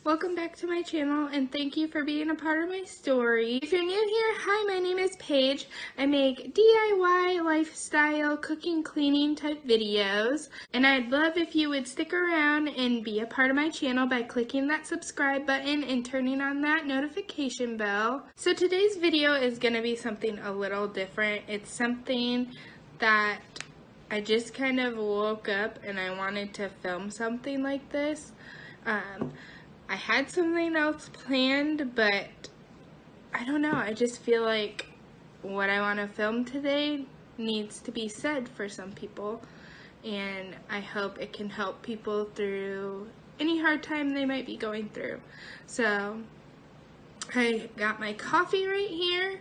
Welcome back to my channel and thank you for being a part of my story. If you're new here, hi, my name is Paige. I make DIY, lifestyle, cooking, cleaning type videos, and I'd love if you would stick around and be a part of my channel by clicking that subscribe button and turning on that notification bell. So today's video is going to be something a little different. It's something that I just kind of woke up and I wanted to film something like this. I had something else planned, but I don't know, I just feel like what I want to film today needs to be said for some people, and I hope it can help people through any hard time they might be going through. So I got my coffee right here,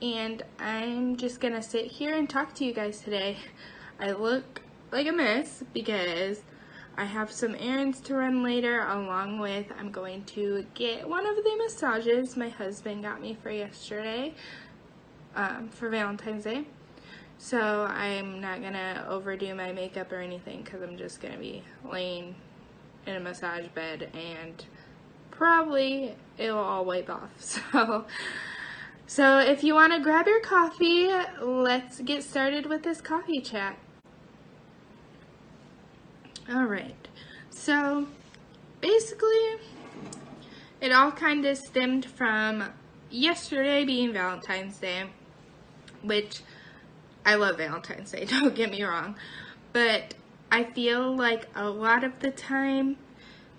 and I'm just gonna sit here and talk to you guys today. I look like a mess because I have some errands to run later, along with I'm going to get one of the massages my husband got me for yesterday, for Valentine's Day. So I'm not going to overdo my makeup or anything because I'm just going to be laying in a massage bed and probably it'll all wipe off. So if you want to grab your coffee, let's get started with this coffee chat. Alright, so basically it all kind of stemmed from yesterday being Valentine's Day, which I love Valentine's Day, don't get me wrong, but I feel like a lot of the time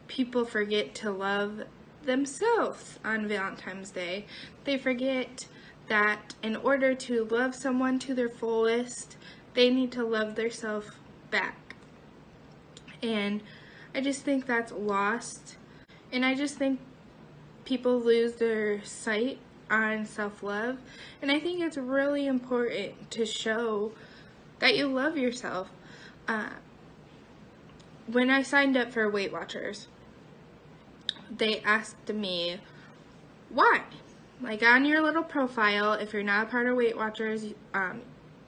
people forget to love themselves on Valentine's Day. They forget that in order to love someone to their fullest, they need to love themselves back. And I just think that's lost, and I just think people lose their sight on self-love, and I think it's really important to show that you love yourself. When I signed up for Weight Watchers, they asked me why. Like on your little profile, if you're not a part of Weight Watchers,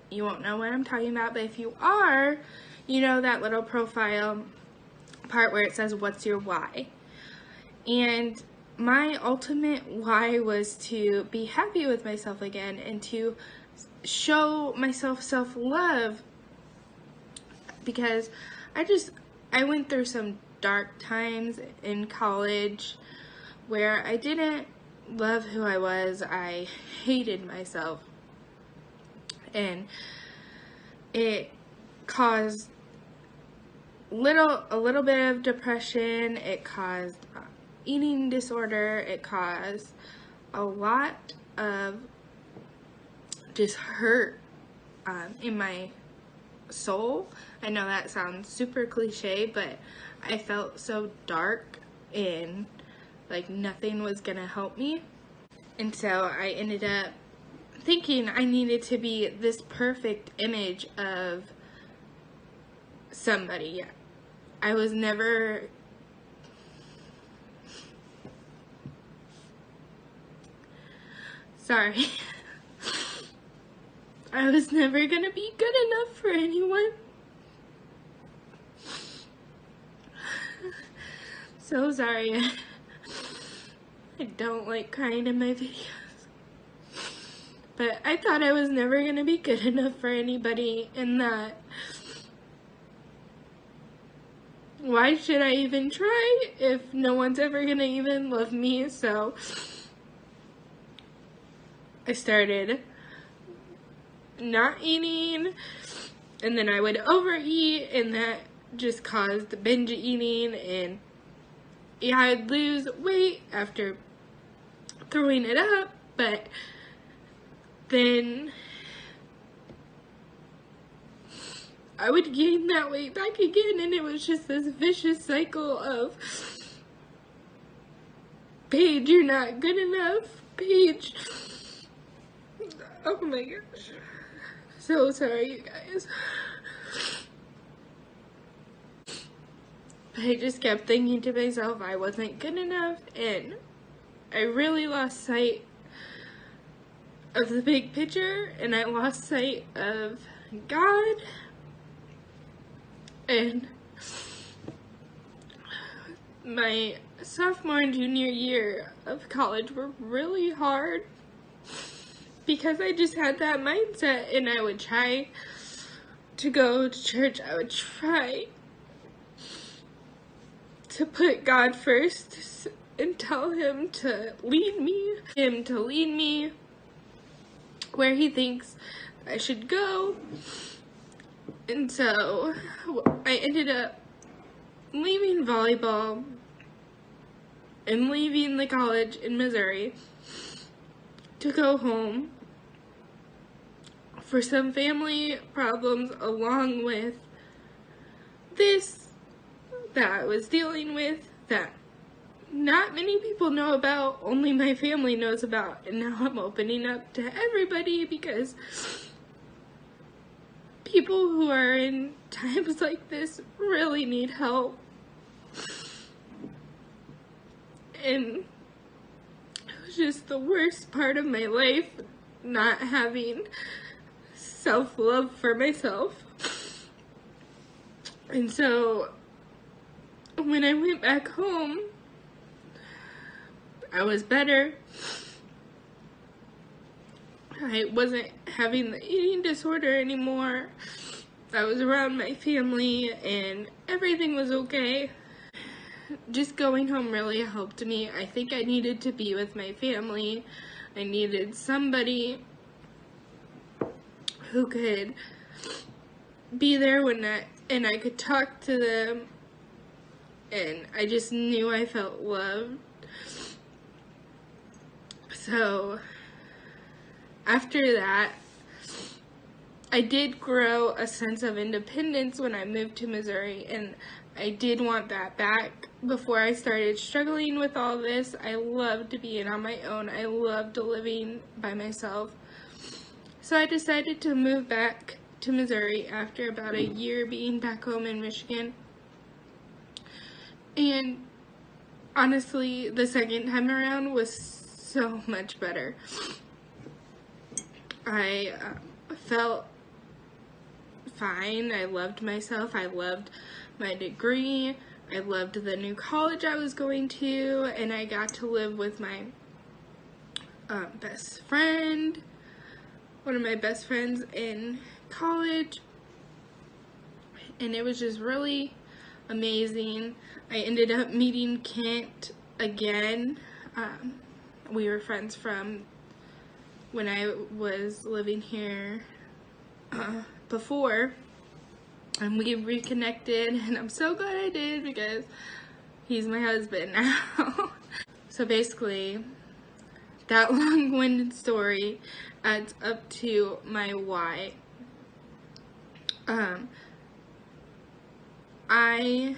you won't know what I'm talking about, but if you are, you know that little profile part where it says what's your why. And my ultimate why was to be happy with myself again and to show myself self-love, because I went through some dark times in college where I didn't love who I was. I hated myself, and it caused a little bit of depression. It caused eating disorder. It caused a lot of just hurt in my soul. I know that sounds super cliche, but I felt so dark and like nothing was gonna help me. And so I ended up thinking I needed to be this perfect image of somebody. I was never sorry. I was never gonna be good enough for anyone. So sorry. I don't like crying in my videos. But I thought I was never gonna be good enough for anybody, and that why should I even try if no one's ever gonna even love me? So I started not eating, and then I would overeat, and that just caused binge eating, and yeah, I'd lose weight after throwing it up, but then I would gain that weight back again, and it was just this vicious cycle of, Paige, you're not good enough. Paige. Oh my gosh. So sorry, you guys. But I just kept thinking to myself I wasn't good enough, and I really lost sight of the big picture, and I lost sight of God. And my sophomore and junior year of college were really hard because I just had that mindset, and I would try to go to church. I would try to put God first and tell him to lead me where he thinks I should go. And so I ended up leaving volleyball and leaving the college in Missouri to go home for some family problems, along with this that I was dealing with that not many people know about, only my family knows about. And now I'm opening up to everybody because people who are in times like this really need help. And it was just the worst part of my life, not having self-love for myself. And so when I went back home, I was better. I wasn't having the eating disorder anymore. I was around my family and everything was okay. Just going home really helped me. I think I needed to be with my family. I needed somebody who could be there and I could talk to them, and I just knew I felt loved. So after that, I did grow a sense of independence when I moved to Missouri, and I did want that back. Before I started struggling with all this, I loved being on my own. I loved living by myself. So I decided to move back to Missouri after about a year being back home in Michigan. And honestly, the second time around was so much better. I felt fine. I loved myself. I loved my degree. I loved the new college I was going to, and I got to live with my best friend, one of my best friends in college, and it was just really amazing. I ended up meeting Kent again. We were friends from when I was living here before, and we reconnected, and I'm so glad I did because he's my husband now. So basically, that long-winded story adds up to my why. I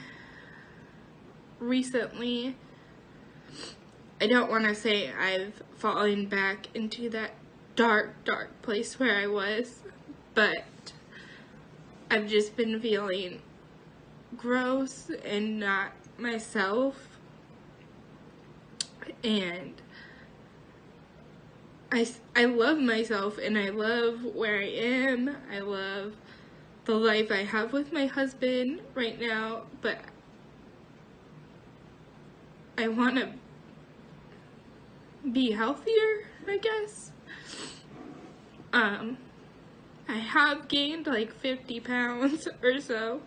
recently, I don't want to say I've fallen back into that dark place where I was, but I've just been feeling gross and not myself, and I love myself, and I love where I am. I love the life I have with my husband right now, but I want to be healthier, I guess. I have gained like 50 pounds or so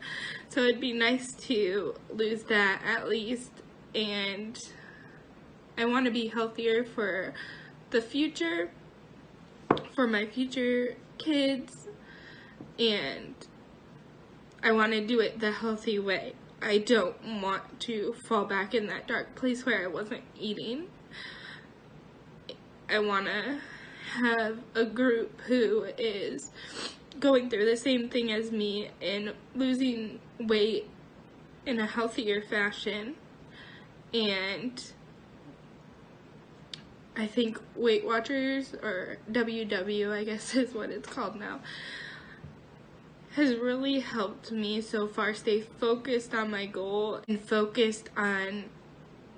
it'd be nice to lose that at least, and I want to be healthier for the future, for my future kids, and I want to do it the healthy way. I don't want to fall back in that dark place where I wasn't eating. I want to have a group who is going through the same thing as me and losing weight in a healthier fashion. And I think Weight Watchers, or WW I guess is what it's called now, has really helped me so far stay focused on my goal and focused on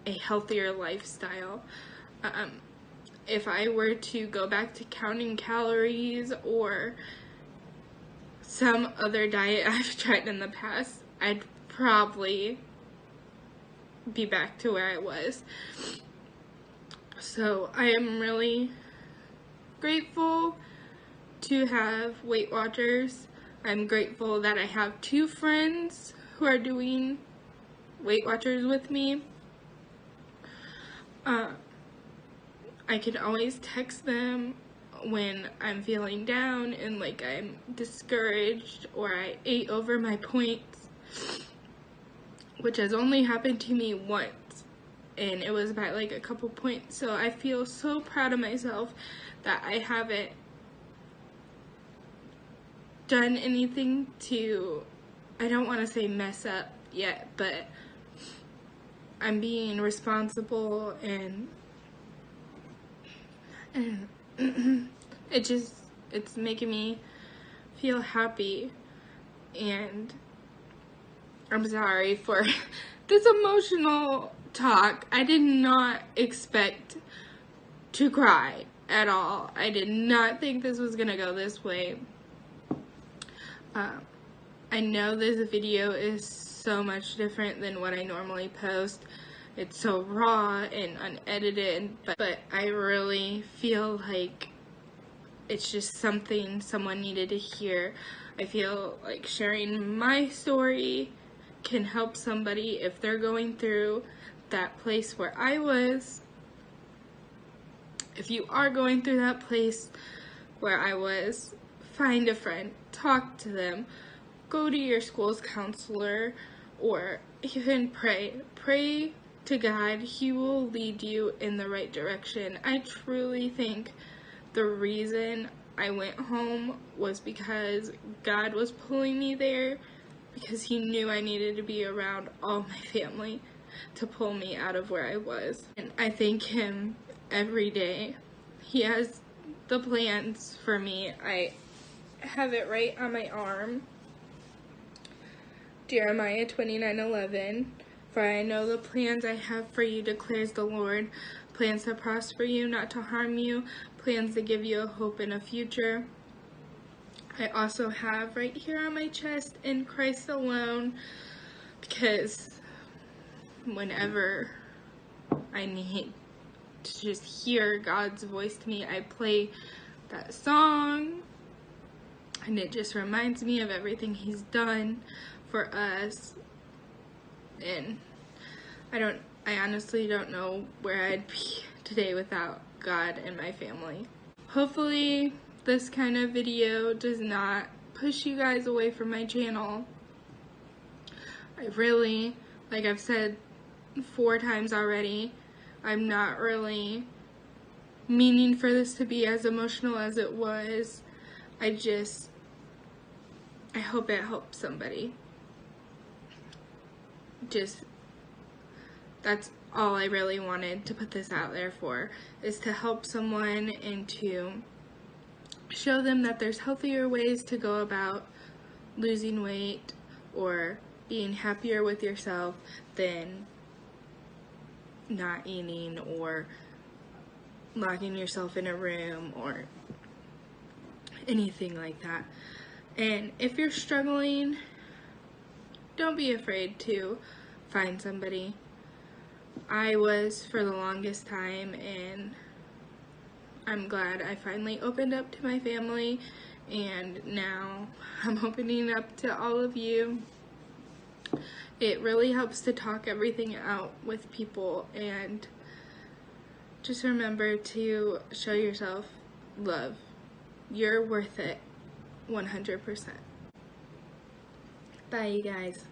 a healthier lifestyle. If I were to go back to counting calories or some other diet I've tried in the past, I'd probably be back to where I was. So I am really grateful to have Weight Watchers. I'm grateful that I have 2 friends who are doing Weight Watchers with me. I can always text them when I'm feeling down and like I'm discouraged or I ate over my points, which has only happened to me once, and it was by like a couple points. So I feel so proud of myself that I haven't done anything to, I don't want to say mess up yet, but I'm being responsible, and it's making me feel happy. And I'm sorry for this emotional talk. I did not expect to cry at all. I did not think this was gonna go this way. I know this video is so much different than what I normally post. It's so raw and unedited, but I really feel like it's just something someone needed to hear. I feel like sharing my story can help somebody if they're going through that place where I was. If you are going through that place where I was, find a friend, talk to them, go to your school's counselor, or even pray. Pray to God. He will lead you in the right direction. I truly think the reason I went home was because God was pulling me there, because he knew I needed to be around all my family to pull me out of where I was. And I thank him every day. He has the plans for me. I have it right on my arm. Jeremiah 29:11. For I know the plans I have for you, declares the Lord. Plans to prosper you, not to harm you. Plans to give you a hope and a future. I also have right here on my chest, in Christ alone, because whenever I need to just hear God's voice to me, I play that song, and it just reminds me of everything he's done for us. And I honestly don't know where I'd be today without God and my family. Hopefully this kind of video does not push you guys away from my channel. I really, like I've said 4 times already, I'm not really meaning for this to be as emotional as it was. I hope it helps somebody. That's all I really wanted to put this out there for, is to help someone and to show them that there's healthier ways to go about losing weight or being happier with yourself than not eating or locking yourself in a room or anything like that. And if you're struggling, don't be afraid to find somebody. I was for the longest time, and I'm glad I finally opened up to my family, and now I'm opening up to all of you. It really helps to talk everything out with people, and just remember to show yourself love. You're worth it 100%. Bye, you guys.